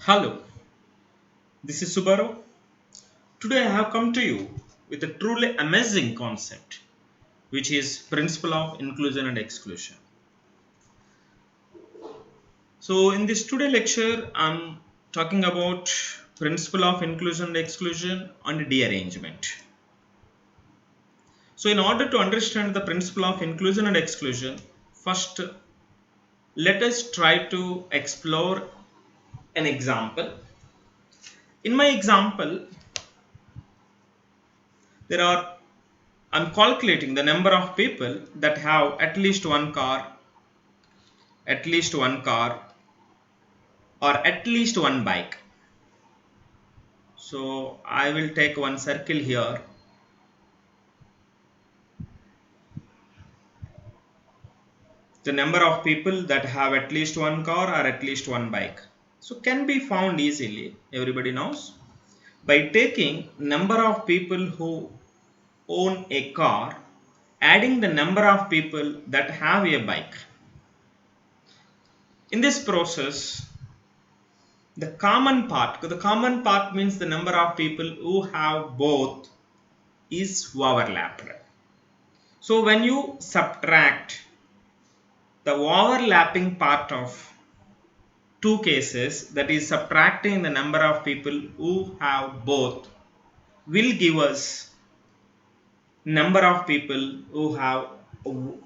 Hello, this is Subaru. Today I have come to you with a truly amazing concept, which is principle of inclusion and exclusion. So in this today lecture, I'm talking about principle of inclusion and exclusion and dearrangement. So in order to understand the principle of inclusion and exclusion, first let us try to explore an example. In my example, there are I'm calculating the number of people that have at least one car, or at least one bike. So I will take one circle here. The number of people that have at least one car or at least one bike. So can be found easily, everybody knows, by taking number of people who own a car, adding the number of people that have a bike. In this process, the common part means the number of people who have both is overlapped. So when you subtract the overlapping part of two cases, that is subtracting the number of people who have both, will give us number of people who have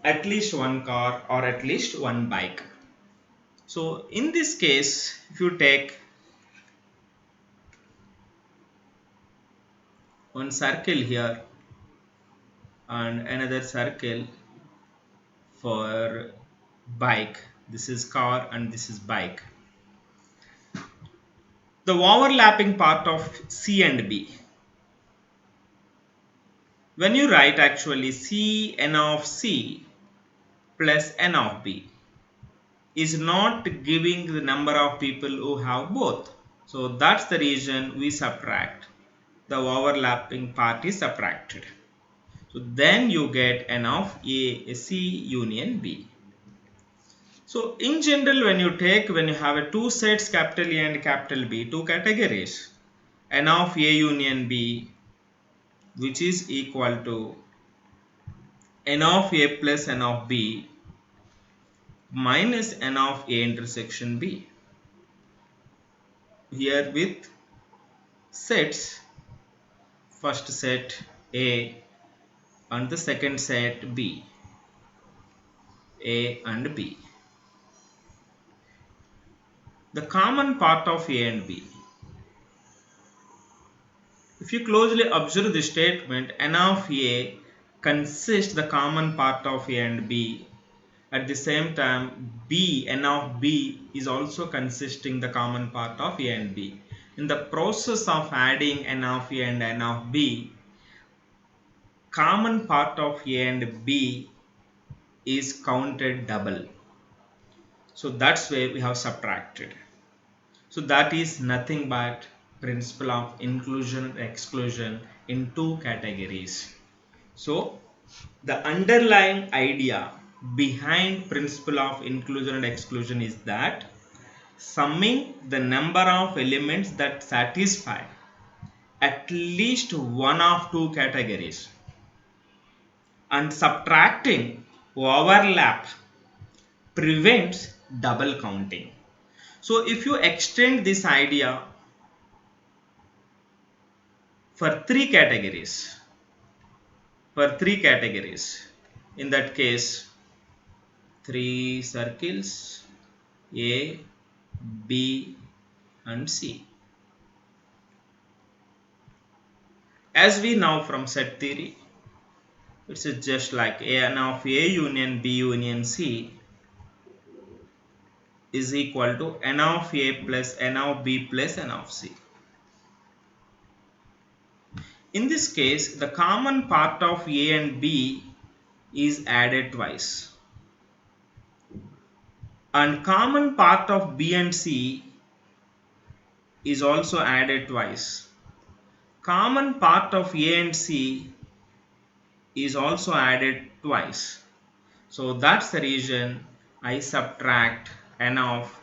at least one car or at least one bike. So in this case, if you take one circle here and another circle for bike, this is car and this is bike, the overlapping part of C and B, when you write actually C n of C plus n of B is not giving the number of people who have both. So that's the reason we subtract. The overlapping part is subtracted. So then you get n of A, C union B. So in general, when you have a two sets capital A and capital B, two categories, n of A union B, which is equal to n of A plus n of B minus n of A intersection B. Here with sets, first set A and the second set B, A and B. The common part of A and B. If you closely observe the statement, n of A consists the common part of A and B. At the same time, n of B is also consisting the common part of A and B. In the process of adding n of A and n of B, common part of A and B is counted double. So that's why we have subtracted. So that is nothing but principle of inclusion and exclusion in two categories. So the underlying idea behind principle of inclusion and exclusion is that summing the number of elements that satisfy at least one of two categories and subtracting overlap prevents double counting. So if you extend this idea for three categories, in that case, three circles A, B and C. As we know from set theory, it's just like n of A union B union C is equal to n of A plus n of B plus n of C. In this case, the common part of A and B is added twice, and common part of B and C is also added twice. Common part of A and C is also added twice. So that's the reason I subtract n of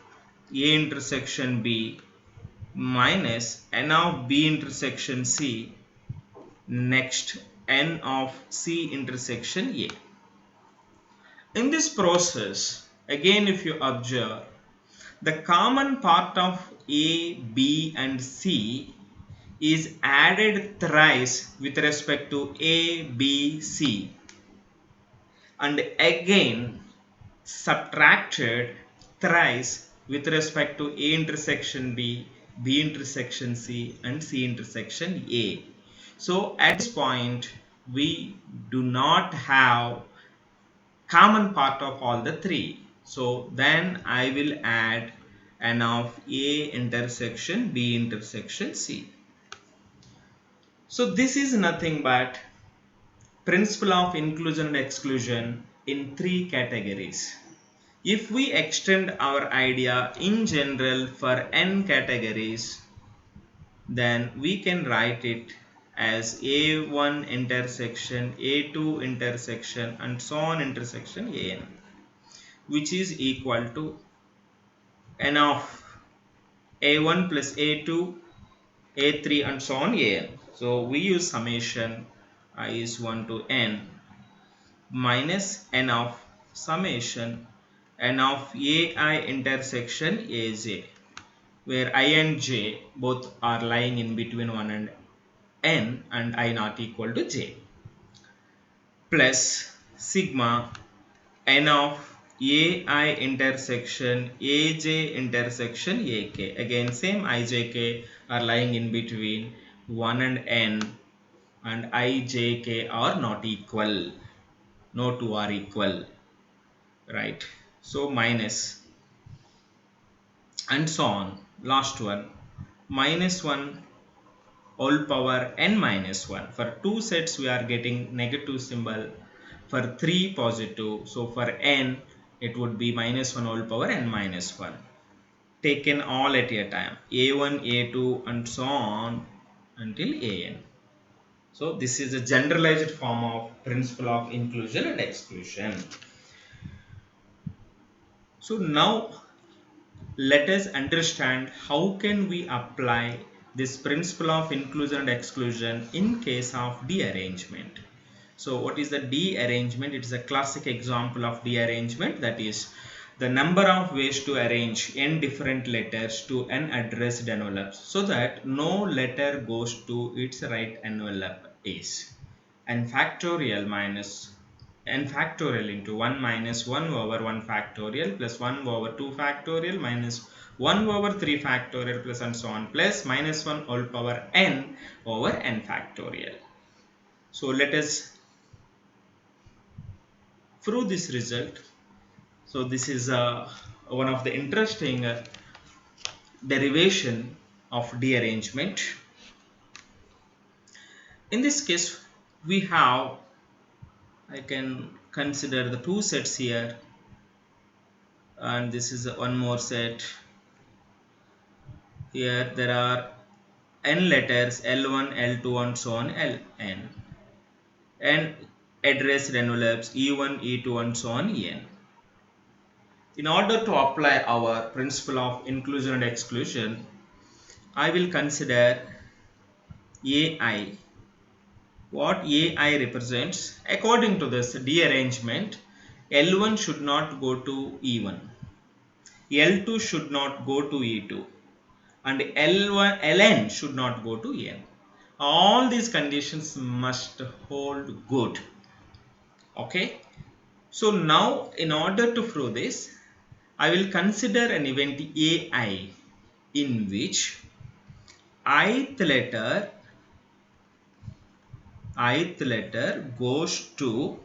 A intersection B minus n of B intersection C, next n of C intersection A. In this process, again if you observe, the common part of A, B and C is added thrice with respect to A, B, C, and again subtracted thrice with respect to A intersection B, B intersection C and C intersection A. So at this point we do not have common part of all the three. So then I will add n of A intersection B intersection C. So this is nothing but principle of inclusion and exclusion in three categories. If we extend our idea in general for n categories, then we can write it as A1 intersection, A2 intersection and so on intersection An, which is equal to n of A1 plus A2, A3 and so on An. So we use summation I is 1 to n minus n of summation n of Ai intersection Aj, where I and j both are lying in between 1 and n and I not equal to j, plus sigma n of Ai intersection Aj intersection Ak. Again same Ijk are lying in between 1 and n and Ijk are not equal. No two are equal, right? So minus and so on. Last one, minus 1 whole power n minus 1. For two sets we are getting negative symbol, for 3 positive. So for n it would be minus 1 whole power n minus 1. Taken all at a time, a1, a2 and so on until an. So this is a generalized form of principle of inclusion and exclusion. So now let us understand how can we apply this principle of inclusion and exclusion in case of dearrangement. So what is the dearrangement? It is a classic example of dearrangement, that is the number of ways to arrange n different letters to n addressed envelopes so that no letter goes to its right envelope is n factorial minus n factorial into 1 minus 1 over 1 factorial plus 1 over 2 factorial minus 1 over 3 factorial plus and so on plus minus 1 whole power n over n factorial. So let us prove this result. So this is one of the interesting derivation of dearrangement. In this case we have, I can consider the two sets here, and this is one more set. Here there are n letters L1, L2 and so on Ln, and addressed envelopes E1, E2 and so on En. In order to apply our principle of inclusion and exclusion, I will consider Ai. What Ai represents? According to this dearrangement, L1 should not go to E1, L2 should not go to E2, and Ln should not go to En. All these conditions must hold good. Okay. So now in order to prove this, I will consider an event Ai in which ith letter goes to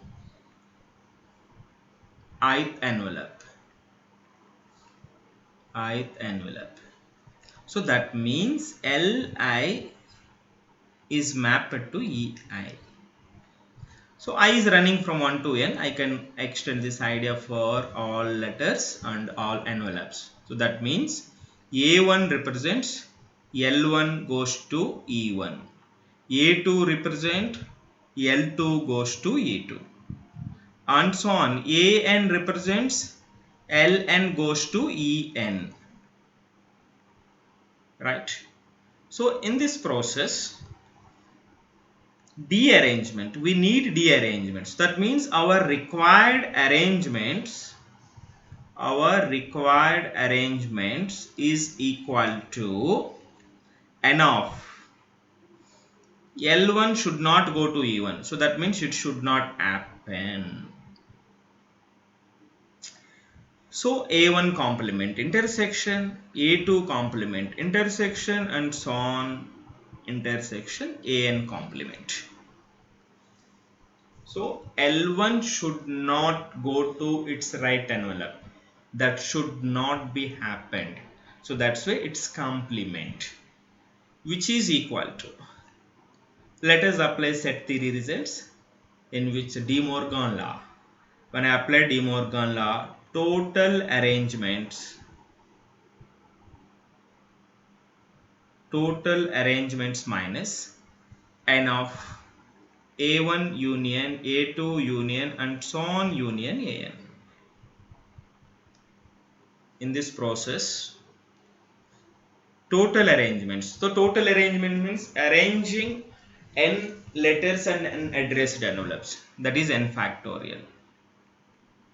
ith envelope. So that means Li is mapped to Ei. So I is running from 1 to n. I can extend this idea for all letters and all envelopes. So that means A1 represents L1 goes to E1. A2 represent L2 goes to E2. And so on. An represents Ln goes to En. right? So in this process, dearrangement, we need dearrangements. That means our required arrangements is equal to n of L1 should not go to E1. So that means it should not happen. So A1 complement intersection, A2 complement intersection, and so on intersection AN complement. So L1 should not go to its right envelope. That should not be happened. So that's why it's complement, which is equal to. Let us apply set theory results in which De Morgan law. When I apply De Morgan law, total arrangements minus n of A1 union, A2 union, and so on union AN. In this process, total arrangements. So total arrangement means arranging n letters and n addressed envelopes. That is n factorial.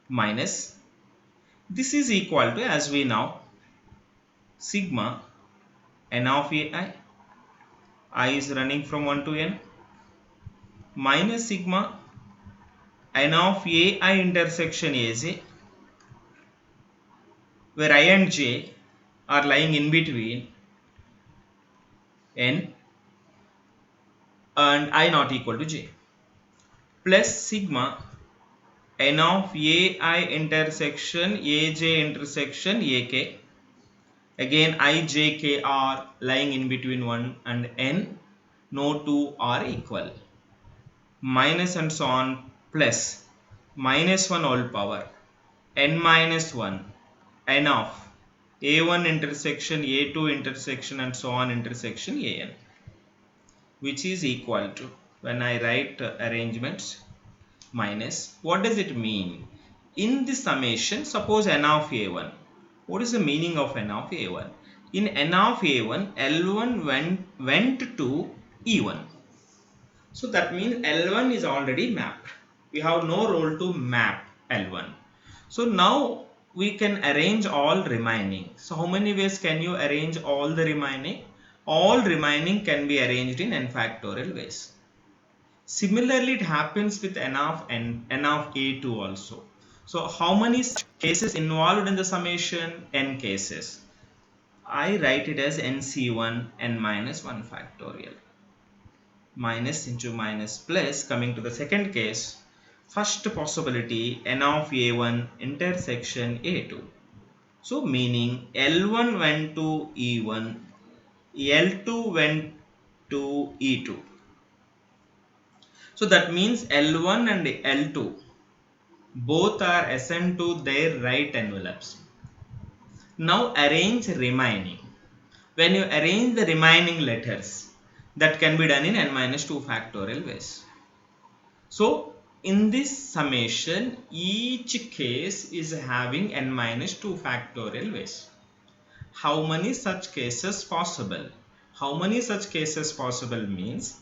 Minus, this is equal to, as we know, sigma n of I is running from 1 to n, minus sigma n of ai intersection aj, where I and j are lying in between n and I not equal to j, plus sigma n of ai intersection aj intersection ak, again I, j, k are lying in between 1 and n, no two are equal, minus and so on, plus minus 1 whole power n minus 1 n of a1 intersection a2 intersection and so on intersection an, which is equal to, when I write arrangements, minus, what does it mean? In the summation, suppose n of a1. What is the meaning of n of a1? In n of a1, L1 went to E1. So that means L1 is already mapped. We have no role to map L1. So now we can arrange all remaining. So how many ways can you arrange all the remaining? All remaining can be arranged in n factorial ways. Similarly, it happens with n of a2 also. So how many cases involved in the summation? N cases. I write it as nc1 n minus 1 factorial. Minus into minus plus. Coming to the second case, first possibility n of a1 intersection a2. So meaning L1 went to E1, L2 went to E2. So that means L1 and L2 both are assigned to their right envelopes. Now arrange remaining. When you arrange the remaining letters, that can be done in n minus 2 factorial ways. So in this summation, each case is having n minus 2 factorial ways. How many such cases possible? How many such cases possible means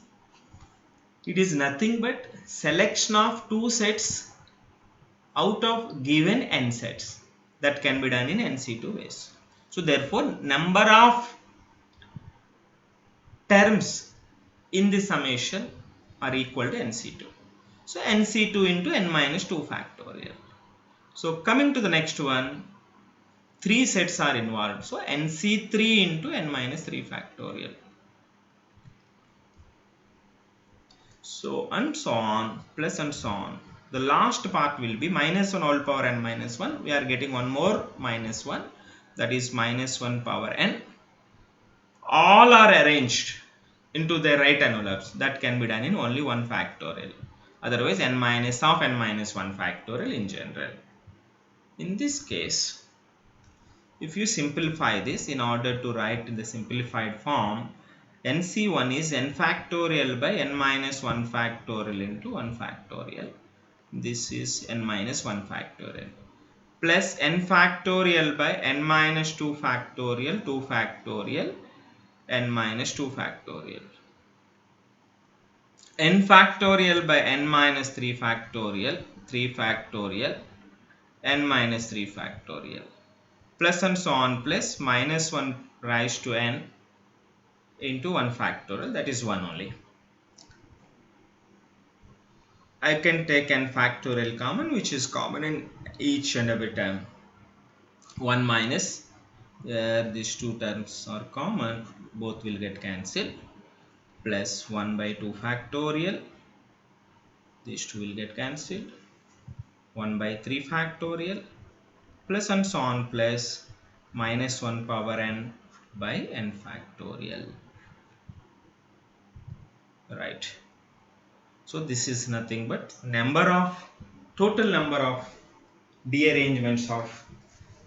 it is nothing but selection of two sets out of given n sets. That can be done in nc2 ways. So therefore, number of terms in the summation are equal to nc2. So nc2 into n minus 2 factorial. So coming to the next one, three sets are involved. So nc3 into n minus 3 factorial. So and so on, plus and so on. The last part will be minus 1 whole power n minus 1. We are getting one more minus 1, that is minus 1 power n. All are arranged into their right envelopes. That can be done in only 1 factorial. Otherwise n minus of n minus 1 factorial in general. In this case, if you simplify this in order to write in the simplified form, nc1 is n factorial by n minus 1 factorial into 1 factorial. This is n minus 1 factorial plus n factorial by n minus 2 factorial 2 factorial n minus 2 factorial. N factorial by n minus 3 factorial, 3 factorial, n minus 3 factorial, plus and so on, plus minus 1 raised to n into 1 factorial, that is 1 only. I can take n factorial common, which is common in each and every term. 1 minus, these two terms are common, both will get cancelled, plus 1 by 2 factorial, these two will get cancelled, 1 by 3 factorial, plus and so on, plus minus 1 power n by n factorial. Right. So this is nothing but total number of dearrangements of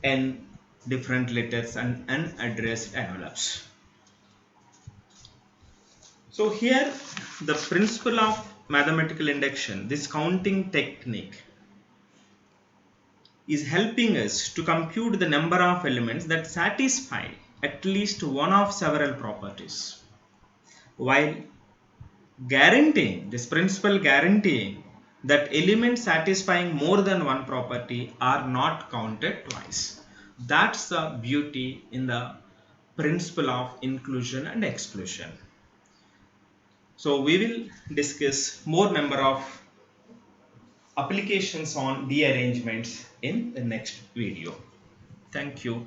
n different letters and unaddressed envelopes. So here the principle of mathematical induction, this counting technique, is helping us to compute the number of elements that satisfy at least one of several properties, while this principle guaranteeing that elements satisfying more than one property are not counted twice. That's the beauty in the principle of inclusion and exclusion. So we will discuss more number of applications on dearrangements in the next video. Thank you.